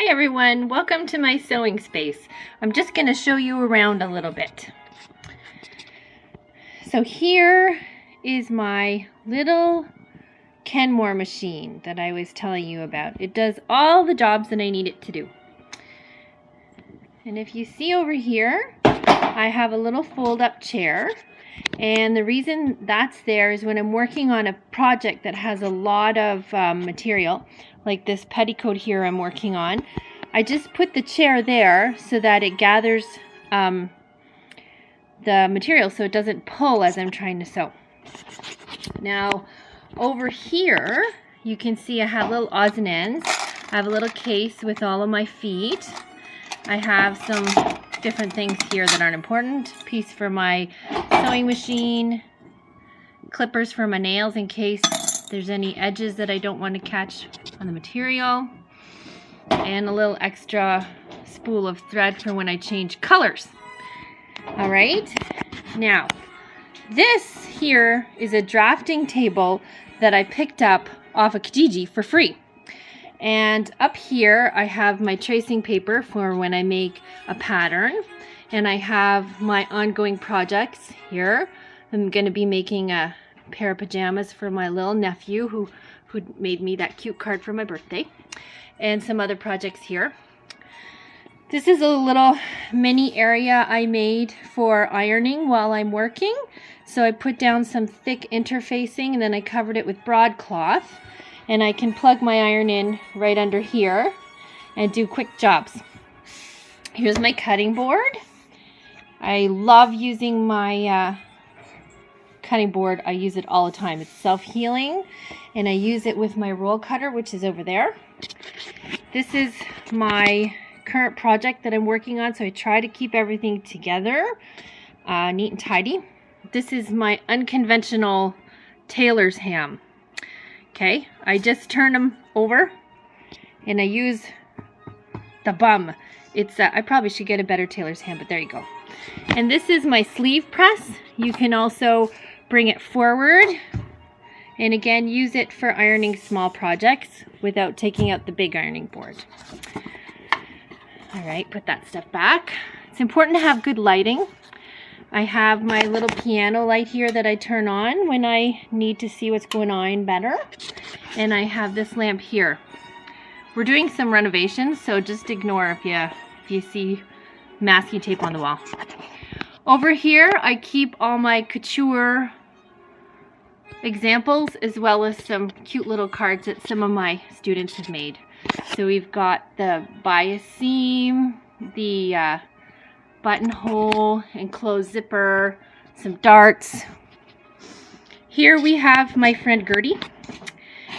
everyone, welcome to my sewing space. I'm just going to show you around a little bit. So here is my little Kenmore machine that I was telling you about. It does all the jobs that I need it to do. And if you see over here, I have a little fold-up chair. And the reason that's there is when I'm working on a project that has a lot of material, like this petticoat here I'm working on, I just put the chair there so that it gathers the material so it doesn't pull as I'm trying to sew. Now, over here, you can see I have little odds and ends. I have a little case with all of my feet. I have some different things here that aren't important. Piece for my sewing machine, clippers for my nails in case there's any edges that I don't want to catch on the material, and a little extra spool of thread for when I change colors. All right, now this here is a drafting table that I picked up off of Kijiji for free. And up here I have my tracing paper for when I make a pattern, and I have my ongoing projects here. I'm going to be making a pair of pajamas for my little nephew who made me that cute card for my birthday, and some other projects here. This is a little mini area I made for ironing while I'm working. So I put down some thick interfacing and then I covered it with broadcloth. And I can plug my iron in right under here and do quick jobs. Here's my cutting board. I love using my cutting board. I use it all the time. It's self-healing, and I use it with my roll cutter, which is over there. This is my current project that I'm working on, so I try to keep everything together, neat and tidy. This is my unconventional tailor's ham. Okay, I just turn them over and I use the bum. It's I probably should get a better tailor's ham, but there you go. And this is my sleeve press. You can also bring it forward and again use it for ironing small projects without taking out the big ironing board. All right, put that stuff back. It's important to have good lighting. I have my little piano light here that I turn on when I need to see what's going on better. And I have this lamp here. We're doing some renovations, so just ignore if you see masking tape on the wall. Over here, I keep all my couture examples as well as some cute little cards that some of my students have made. So we've got the bias seam, the buttonhole, enclosed zipper, some darts. Here we have my friend Gertie,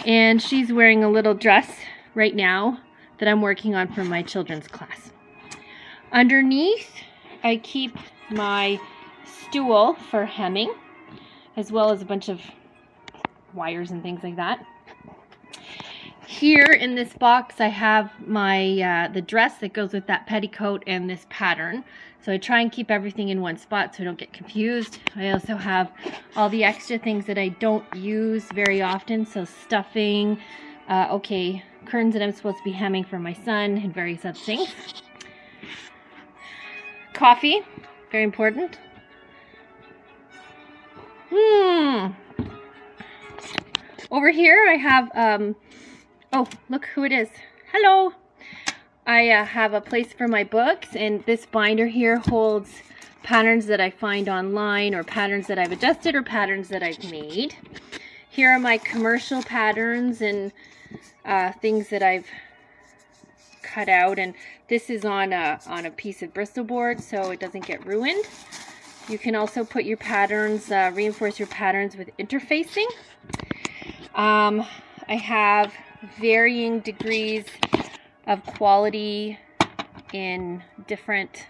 and she's wearing a little dress right now that I'm working on for my children's class. Underneath, I keep my stool for hemming, as well as a bunch of wires and things like that. Here in this box I have my the dress that goes with that petticoat and this pattern. So I try and keep everything in one spot so I don't get confused. I also have all the extra things that I don't use very often. So stuffing, okay, curtains that I'm supposed to be hemming for my son, and various other things. Coffee, very important. Over here I have oh, look who it is. Hello. I have a place for my books, and this binder here holds patterns that I find online, or patterns that I've adjusted, or patterns that I've made. Here are my commercial patterns and things that I've cut out, and this is on a piece of Bristol board so it doesn't get ruined. You can also put your patterns, reinforce your patterns with interfacing. I have varying degrees of quality in different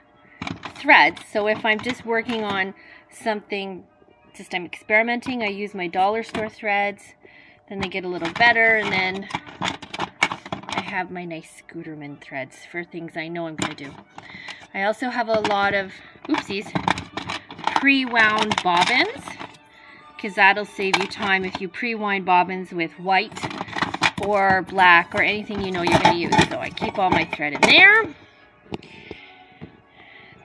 threads. So if I'm just working on something, just I'm experimenting, I use my dollar store threads. Then they get a little better, and then I have my nice Scooterman threads for things I know I'm going to do. I also have a lot of, oopsies, pre-wound bobbins, because that'll save you time if you pre-wind bobbins with white or black or anything you know you're going to use. So I keep all my thread in there.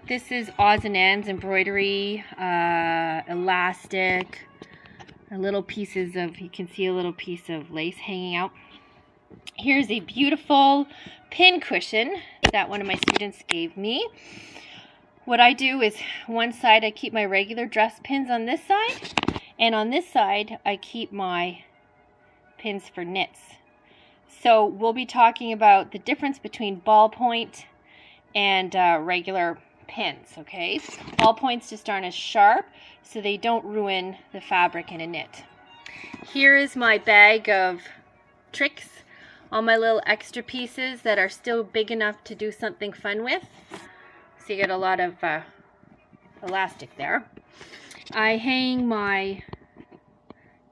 This is odds and ends, embroidery, elastic, little pieces of, you can see a little piece of lace hanging out. Here's a beautiful pin cushion that one of my students gave me. What I do is one side I keep my regular dress pins on this side, and on this side I keep my pins for knits. So we'll be talking about the difference between ballpoint and regular pins, okay? Ballpoints just aren't as sharp, so they don't ruin the fabric in a knit. Here is my bag of tricks, all my little extra pieces that are still big enough to do something fun with. So you get a lot of elastic there. I hang my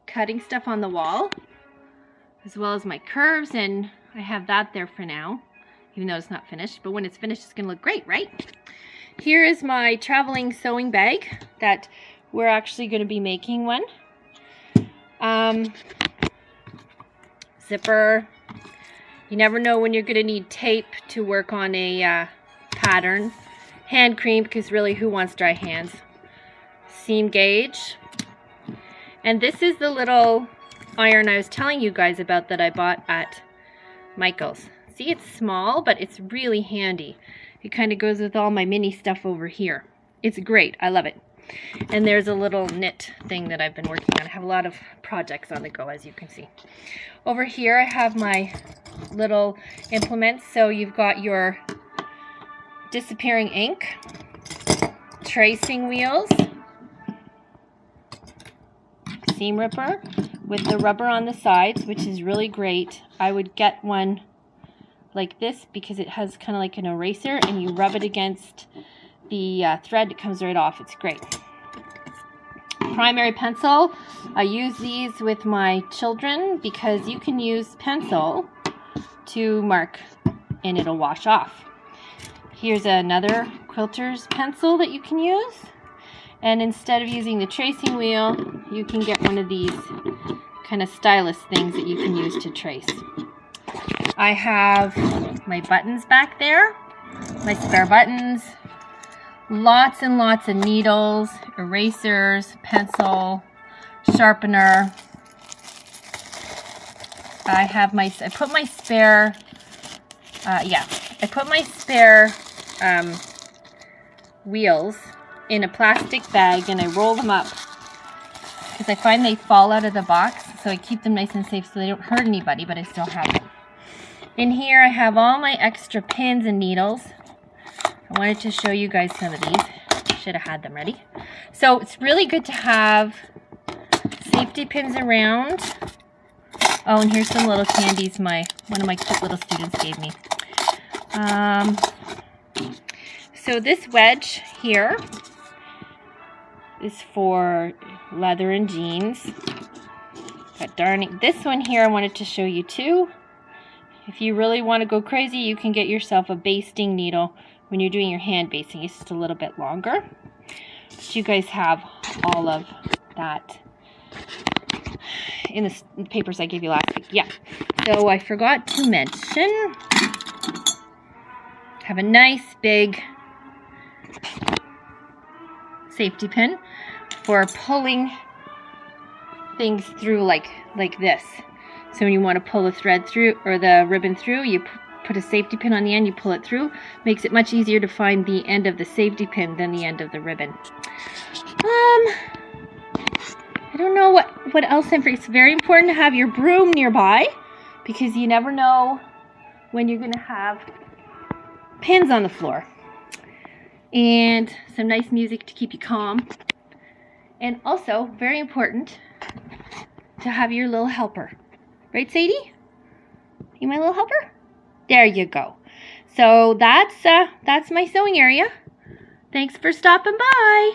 cutting stuff on the wall, as well as my curves, and I have that there for now, even though it's not finished. But when it's finished, it's going to look great, right? Here is my traveling sewing bag that we're actually going to be making one. Zipper. You never know when you're going to need tape to work on a pattern. Hand cream, because really, who wants dry hands? Seam gauge. And this is the little iron I was telling you guys about that I bought at Michael's. See, it's small, but it's really handy. It kind of goes with all my mini stuff over here. It's great. I love it. And there's a little knit thing that I've been working on. I have a lot of projects on the go, as you can see. Over here, I have my little implements. So you've got your disappearing ink, tracing wheels, seam ripper with the rubber on the sides, which is really great. I would get one like this because it has kind of like an eraser, and you rub it against the thread, it comes right off. It's great. Primary pencil. I use these with my children because you can use pencil to mark and it'll wash off. Here's another quilter's pencil that you can use, and instead of using the tracing wheel, you can get one of these kind of stylus things that you can use to trace. I have my buttons back there, my spare buttons, lots and lots of needles, erasers, pencil, sharpener. I put my spare wheels in a plastic bag, and I roll them up because I find they fall out of the box, so I keep them nice and safe so they don't hurt anybody, but I still have them. In here I have all my extra pins and needles. I wanted to show you guys some of these. Should have had them ready. So it's really good to have safety pins around. Oh, and here's some little candies one of my cute little students gave me. So this wedge here is for leather and jeans. But darn, this one here I wanted to show you too. If you really want to go crazy, you can get yourself a basting needle when you're doing your hand basting. It's just a little bit longer. But you guys have all of that in the papers I gave you last week. Yeah. So I forgot to mention, have a nice big safety pin for pulling things through like this. So when you want to pull the thread through or the ribbon through, you put a safety pin on the end, you pull it through. Makes it much easier to find the end of the safety pin than the end of the ribbon. I don't know what else. It's very important to have your broom nearby because you never know when you're going to have pins on the floor. And some nice music to keep you calm. And also, very important to have your little helper. Right, Sadie? You my little helper? There you go. So that's my sewing area. Thanks for stopping by.